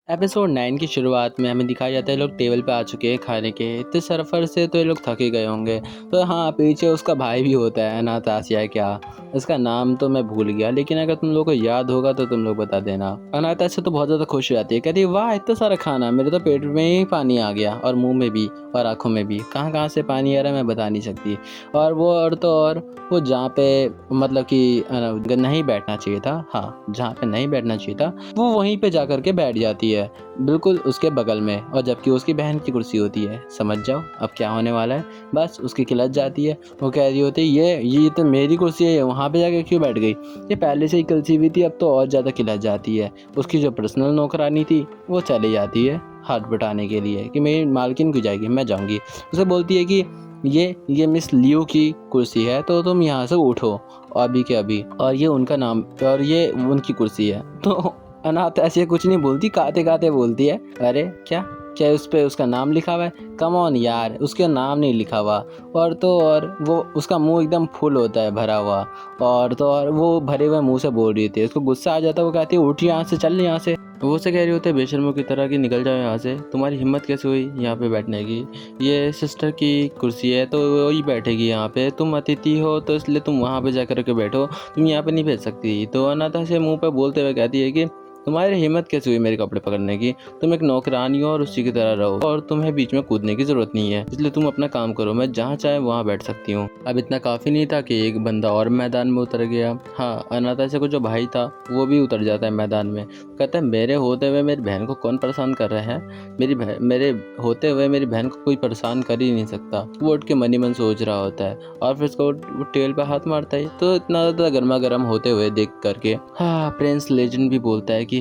Episode 9 की शुरुआत में हमें दिखाया जाता है लोग टेबल पे आ चुके हैं खाने के। इतने सफ़र से तो ये लोग थक ही गए होंगे। तो हाँ, पीछे उसका भाई भी होता है अनाथ आसिया क्या, इसका नाम तो मैं भूल गया, लेकिन अगर तुम लोग को याद होगा तो तुम लोग बता देना। अनाथ आसिया तो बहुत ज़्यादा खुश हो जाती है, कहती है वाह इतना सारा खाना, मेरे तो पेट में ही पानी आ गया और मुँह में भी और आँखों में भी। कहाँ कहाँ से पानी आ रहा है मैं बता नहीं सकती। और वो और तो और वो जहाँ पे मतलब कि नहीं बैठना चाहिए था, हाँ जहाँ पे नहीं बैठना चाहिए था वो वहीं पे जा कर के बैठ जाती है, बिल्कुल उसके बगल में, और जबकि उसकी बहन की कुर्सी होती है। समझ जाओ अब क्या होने वाला है। बस उसकी खिलच जाती है, वो कह रही होती है ये तो मेरी कुर्सी है, वहाँ पे जाके क्यों बैठ गई। ये पहले से ही किलसी हुई थी, अब तो और ज़्यादा खिलच जाती है। उसकी जो पर्सनल नौकरानी थी वो चली जाती है हाथ बटाने के लिए कि मेरी मालकिन क्यों जाएगी, मैं जाऊँगी। उसे बोलती है कि ये मिस लियो की कुर्सी है तो तुम यहाँ से उठो अभी के अभी, और ये उनका नाम और ये उनकी कुर्सी है। तो अनाथ ऐसे कुछ नहीं बोलती, काते काते बोलती है अरे क्या क्या उस पे उसका नाम लिखा हुआ है। कम ऑन यार, उसके नाम नहीं लिखा हुआ। और तो और वो उसका मुंह एकदम फुल होता है भरा हुआ, और तो और वो भरे हुए मुंह से बोल रही थी। उसको गुस्सा आ जाता है, वो कहती है उठ यहाँ से, चल यहाँ से। वो से कह रही होती है बेशर्मों की तरह कि निकल जाओ यहाँ से, तुम्हारी हिम्मत कैसे हुई यहाँ पे बैठने की, ये सिस्टर की कुर्सी है तो वही बैठेगी यहाँ पे, तुम अतिथि हो तो इसलिए तुम वहाँ पे जाकर के बैठो, तुम यहाँ पे नहीं बैठ सकती। तो अनाथा से मुंह पे बोलते हुए कहती है कि तुम्हारी हिम्मत कैसे हुई मेरे कपड़े पकड़ने की, तुम एक नौकरानी हो और उसी की तरह रहो, और तुम्हें बीच में कूदने की जरूरत नहीं है, इसलिए तुम अपना काम करो, मैं जहाँ चाहे वहाँ बैठ सकती हूँ। अब इतना काफी नहीं था कि एक बंदा और मैदान में उतर गया। हाँ, अनाथा से को जो भाई था वो भी उतर जाता है मैदान में। कहता है मेरे होते हुए मेरी बहन को कौन परेशान कर रहे हैं, मेरे होते हुए मेरी बहन को कोई परेशान कर ही नहीं सकता। वो उठ के मन ही मन सोच रहा होता है और फिर उसको वो टेल पे हाथ मारता है। तो इतना ज़्यादा गर्मा गर्म होते हुए देख करके हाँ प्रिंस लेजेंड भी बोलता है कि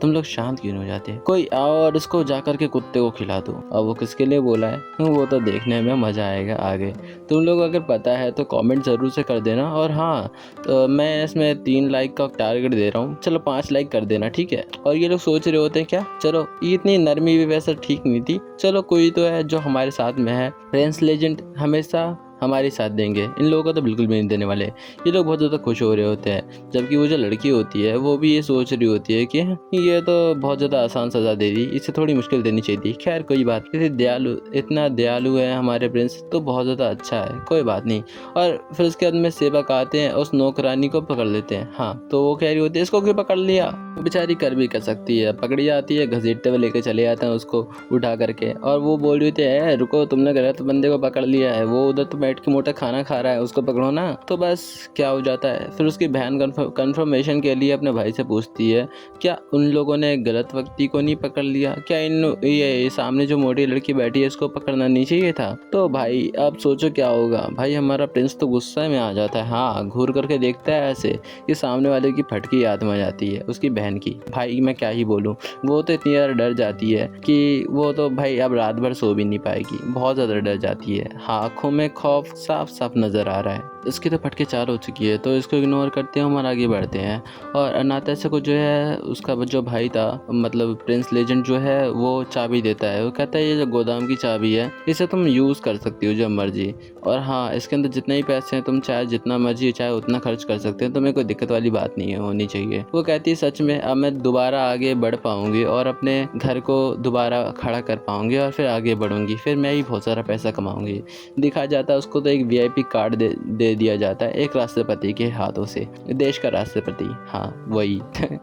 तुम लोग शांत क्यों हो जाते, कोई आओ और इसको जा करके कुत्ते को खिला दो। अब वो किसके लिए बोला है वो तो देखने में मज़ा आएगा आगे। तुम लोग अगर पता है तो कमेंट ज़रूर से कर देना। और हाँ, तो मैं इसमें 3 लाइक का टारगेट दे रहा हूँ, चलो 5 लाइक कर देना ठीक है। और ये लोग सोच रहे होते हैं क्या, चलो इतनी नरमी भी वैसे ठीक नहीं थी, चलो कोई तो है जो हमारे साथ में है। प्रिंस लेजेंड हमेशा हमारे साथ देंगे, इन लोगों को तो बिल्कुल भी नहीं देने वाले। ये लोग बहुत ज़्यादा खुश हो रहे होते हैं, जबकि वो जो लड़की होती है वो भी ये सोच रही होती है कि ये तो बहुत ज़्यादा आसान सज़ा दे दी, इसे थोड़ी मुश्किल देनी चाहिए थी। खैर कोई बात, इतना दयालु है हमारे प्रिंस तो बहुत ज़्यादा अच्छा है, कोई बात नहीं। और फिर उसके बाद में सेवक आते हैं, उस नौकरानी को पकड़ लेते हैं। हाँ, तो वो कह रही होती है इसको क्यों पकड़ लिया, वो बेचारी कर भी कर सकती है, पकड़ी जाती है, घसीटते हुए लेके चले जाते हैं उसको उठा करके। और वो बोल रही होती है रुको, तुमने गलत बंदे को पकड़ लिया है, वो उधर तो बैठ के मोटा खाना खा रहा है, उसको पकड़ो ना। तो बस क्या हो जाता है, फिर उसकी बहन कंफर्मेशन के लिए अपने भाई से पूछती है क्या उन लोगों ने गलत व्यक्ति को नहीं पकड़ लिया, क्या ये सामने जो मोटी लड़की बैठी है इसको पकड़ना नहीं चाहिए था। तो भाई अब सोचो क्या होगा। भाई हमारा प्रिंस तो गुस्सा में आ जाता है, हाँ घूर करके देखता है ऐसे कि सामने वाले की फटकी याद में जाती है उसकी बहन की। भाई मैं क्या ही बोलूँ, वो तो इतनी ज़्यादा डर जाती है कि वो तो भाई अब रात भर सो भी नहीं पाएगी, बहुत ज़्यादा डर जाती है। हाँ, आँखों में खौफ साफ साफ नज़र आ रहा है। इसकी तो फटके 4 हो चुकी है, तो इसको इग्नोर करते हैं और आगे बढ़ते हैं। और अनाथास्य को जो है उसका जो भाई था मतलब प्रिंस लेजेंड जो है वो चाबी देता है। वो कहता है ये जो गोदाम की चाबी है इसे तुम यूज़ कर सकती हो जब मर्जी, और हाँ इसके अंदर जितने ही पैसे हैं तुम चाहे जितना मर्जी चाहे उतना खर्च कर सकते हैं, तुम्हें कोई दिक्कत वाली बात नहीं है होनी चाहिए। वो कहती है सच में अब मैं दोबारा आगे बढ़ पाऊंगी और अपने घर को दोबारा खड़ा कर पाऊंगी और फिर आगे बढ़ूंगी, फिर मैं ही बहुत सारा पैसा कमाऊंगी। दिखाया जाता है उसको तो एक VIP कार्ड दे दिया जाता है एक राष्ट्रपति के हाथों से, देश का राष्ट्रपति, हाँ वही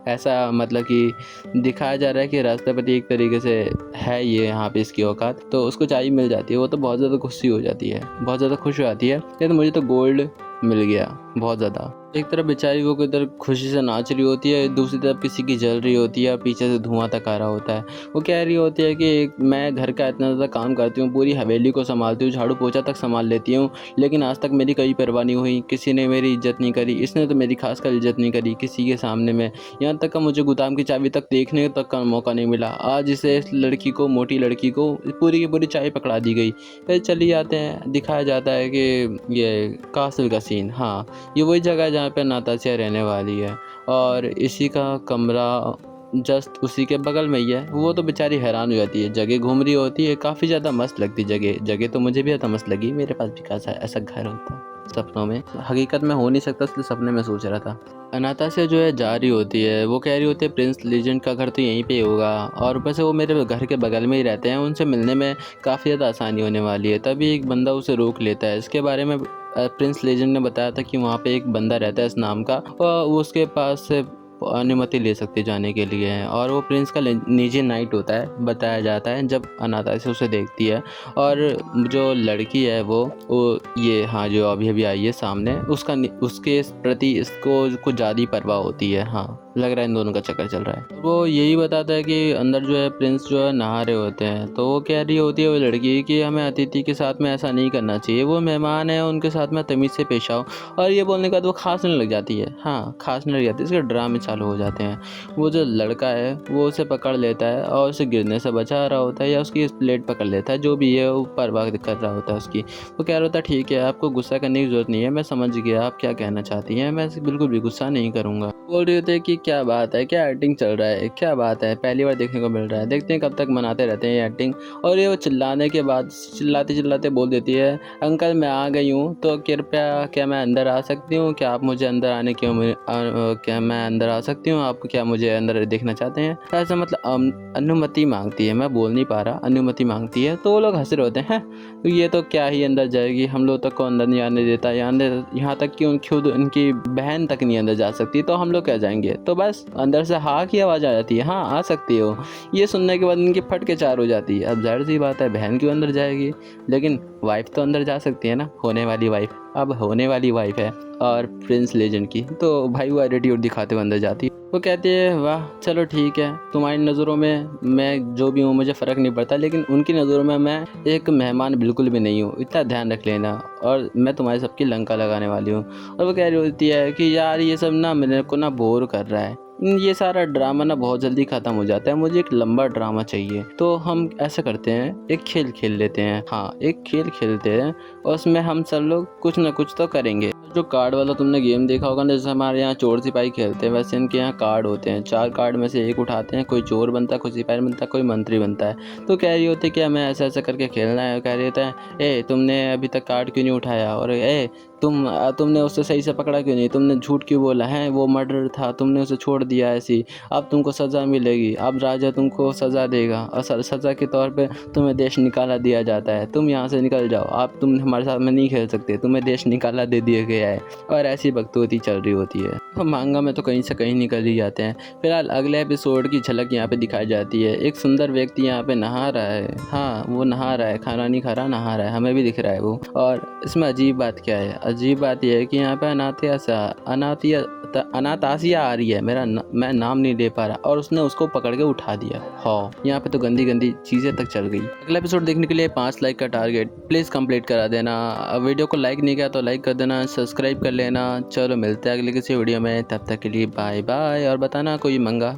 ऐसा मतलब कि दिखाया जा रहा है कि राष्ट्रपति एक तरीके से है ये यहाँ पे इसकी औकात। तो उसको चाबी मिल जाती है, वो तो बहुत ज़्यादा खुशी हो जाती है, बहुत ज़्यादा खुश हो जाती है कि तो मुझे तो गोल्ड मिल गया बहुत ज़्यादा। एक तरफ बेचारी वो इधर खुशी से नाच रही होती है, दूसरी तरफ किसी की जल रही होती है और पीछे से धुआं तक आ रहा होता है। वो कह रही होती है कि मैं घर का इतना ज़्यादा काम करती हूँ, पूरी हवेली को संभालती हूँ, झाड़ू पोछा तक संभाल लेती हूँ, लेकिन आज तक मेरी कोई परवाह नहीं हुई, किसी ने मेरी इज्जत नहीं करी, इसने तो मेरी खासकर इज्जत नहीं करी किसी के सामने में, यहाँ तक का मुझे गोदाम की चाबी तक देखने तक का मौका नहीं मिला। आज इसे इस लड़की को, मोटी लड़की को पूरी की पूरी चाबी पकड़ा दी गई। फिर चली जाते हैं, दिखाया जाता है कि ये कासल का सीन, हाँ ये वही जगह है जहाँ पे नातासिया रहने वाली है, और इसी का कमरा जस्ट उसी के बगल में ही है। वो तो बेचारी हैरान हो जाती है, जगह घूम रही होती है, काफ़ी ज़्यादा मस्त लगती जगह तो मुझे भी ज़्यादा मस्त लगी। मेरे पास भी कैसा ऐसा घर होता सपनों में, हकीकत में हो नहीं सकता, इसलिए सपने में सोच रहा था। अनातासिया जो है जा रही होती है, वो कह रही होती है प्रिंस लीजेंड का घर तो यहीं पे होगा और ऊपर से वो मेरे घर के बगल में ही रहते हैं, उनसे मिलने में काफ़ी ज़्यादा आसानी होने वाली है। तभी एक बंदा उसे रोक लेता है। इसके बारे में प्रिंस लेजेंड ने बताया था कि वहाँ पे एक बंदा रहता है इस नाम का, और वो उसके पास से अनुमति ले सकती जाने के लिए है, और वो प्रिंस का निजी नाइट होता है बताया जाता है जब अनातासिया उसे देखती है। और जो लड़की है वो ये हाँ जो अभी आई है सामने, उसके प्रति इसको कुछ ज़्यादा ही परवाह होती है। हाँ, लग रहा है इन दोनों का चक्कर चल रहा है। वो यही बताता है कि अंदर जो है प्रिंस जो है नहा रहे होते हैं, तो वो कह रही होती है वो लड़की कि हमें अतिथि के साथ में ऐसा नहीं करना चाहिए, वो मेहमान है, उनके साथ में तमीज़ से पेश आओ। और ये बोलने के बाद वो खांसने लग जाती है। हाँ, खांसने लग जाती है, इसके ड्रामे चालू हो जाते हैं। वो जो लड़का है वो उसे पकड़ लेता है और उसे गिरने से बचा रहा होता है, या उसकी प्लेट पकड़ लेता है, जो भी है वो परवाह कर रहा होता है उसकी। वो कह रहा होता है ठीक है, आपको गुस्सा करने की ज़रूरत नहीं है, मैं समझ गया आप क्या कहना चाहती हैं, मैं बिल्कुल भी गुस्सा नहीं करूँगा। बोल रहे होते हैं कि क्या बात है, क्या एक्टिंग चल रहा है, क्या बात है, पहली बार देखने को मिल रहा है, देखते हैं कब तक मनाते रहते हैं ये एक्टिंग। और ये वो चिल्लाने के बाद चिल्लाते चिल्लाते बोल देती है अंकल मैं आ गई हूँ, तो कृपया क्या मैं अंदर आ सकती हूँ, क्या आप मुझे अंदर आने की क्या मैं अंदर आ सकती हूँ, आप क्या मुझे अंदर देखना चाहते हैं, ऐसा मतलब अनुमति मांगती है। मैं बोल नहीं पा रहा, अनुमति मांगती है। तो वो लोग हंस रहे होते हैं, तो ये तो क्या ही अंदर जाएगी, हम लोग तक को अंदर नहीं आने देता, यहाँ तक कि खुद उनकी बहन तक नहीं अंदर जा सकती, तो हम लोग क्या जाएंगे। तो बस अंदर से हाँ की आवाज़ आ जाती है, हाँ आ सकती हो। ये सुनने के बाद इनकी फट के चार हो जाती है। अब जाहिर सी बात है बहन क्यों अंदर जाएगी, लेकिन वाइफ तो अंदर जा सकती है ना, होने वाली वाइफ। अब होने वाली वाइफ है और प्रिंस लेजेंड की, तो भाई वो एटीट्यूड दिखाते हुए अंदर जाती है। वो कहती है वाह चलो ठीक है, तुम्हारी नज़रों में मैं जो भी हूँ मुझे फ़र्क नहीं पड़ता, लेकिन उनकी नज़रों में मैं एक मेहमान बिल्कुल भी नहीं हूँ, इतना ध्यान रख लेना, और मैं तुम्हारी सबकी लंका लगाने वाली हूँ। और वो कह रही होती है कि यार ये सब ना मेरे को ना बोर कर रहा है, ये सारा ड्रामा ना बहुत जल्दी ख़त्म हो जाता है, मुझे एक लंबा ड्रामा चाहिए। तो हम ऐसा करते हैं, एक खेल खेल लेते हैं। हाँ, एक खेल खेलते हैं और उसमें हम सब लोग कुछ ना कुछ तो करेंगे। जो कार्ड वाला तुमने गेम देखा होगा ना, जैसे हमारे यहाँ चोर सिपाही खेलते हैं, वैसे इनके यहाँ कार्ड होते हैं। 4 कार्ड में से एक उठाते हैं, कोई चोर बनता है, कोई सिपाही बनता है, कोई मंत्री बनता है। तो कह रही होती है कि हमें ऐसा ऐसा करके खेलना है। कह रही होता है ए तुमने अभी तक कार्ड क्यों नहीं उठाया, और ए तुमने उसे सही से पकड़ा क्यों नहीं, तुमने झूठ क्यों बोला है, वो मर्डर था, तुमने उसे छोड़ दिया ऐसी, अब तुमको सज़ा मिलेगी, अब राजा तुमको सज़ा देगा, और सज़ा के तौर पे तुम्हें देश निकाला दिया जाता है, तुम यहाँ से निकल जाओ, आप तुम हमारे साथ में नहीं खेल सकते, तुम्हें देश निकाला दे दिया गया है। और ऐसी बकचोदी चल रही होती है। तो मांगा में तो कहीं से कहीं निकल ही जाते हैं। फिलहाल अगले एपिसोड की झलक यहाँ पे दिखाई जाती है। एक सुंदर व्यक्ति यहाँ पे नहा रहा है। हाँ, वो नहा रहा है, खाना नहीं खा रहा, नहा रहा है, हमें भी दिख रहा है वो। और इसमें अजीब बात क्या है, अजीब बात यह है कि यहाँ पे अनातासिया आ रही है, मैं नाम नहीं ले पा रहा, और उसने उसको पकड़ के उठा दिया। हाँ, यहाँ पे तो गंदी गंदी चीज़ें तक चल गई। अगला एपिसोड देखने के लिए 5 लाइक का टारगेट प्लीज़ कंप्लीट करा देना। वीडियो को लाइक नहीं किया तो लाइक कर देना, सब्सक्राइब कर लेना। चलो मिलते हैं अगले किसी वीडियो में, तब तक के लिए बाय बाय, और बताना कोई मंगा।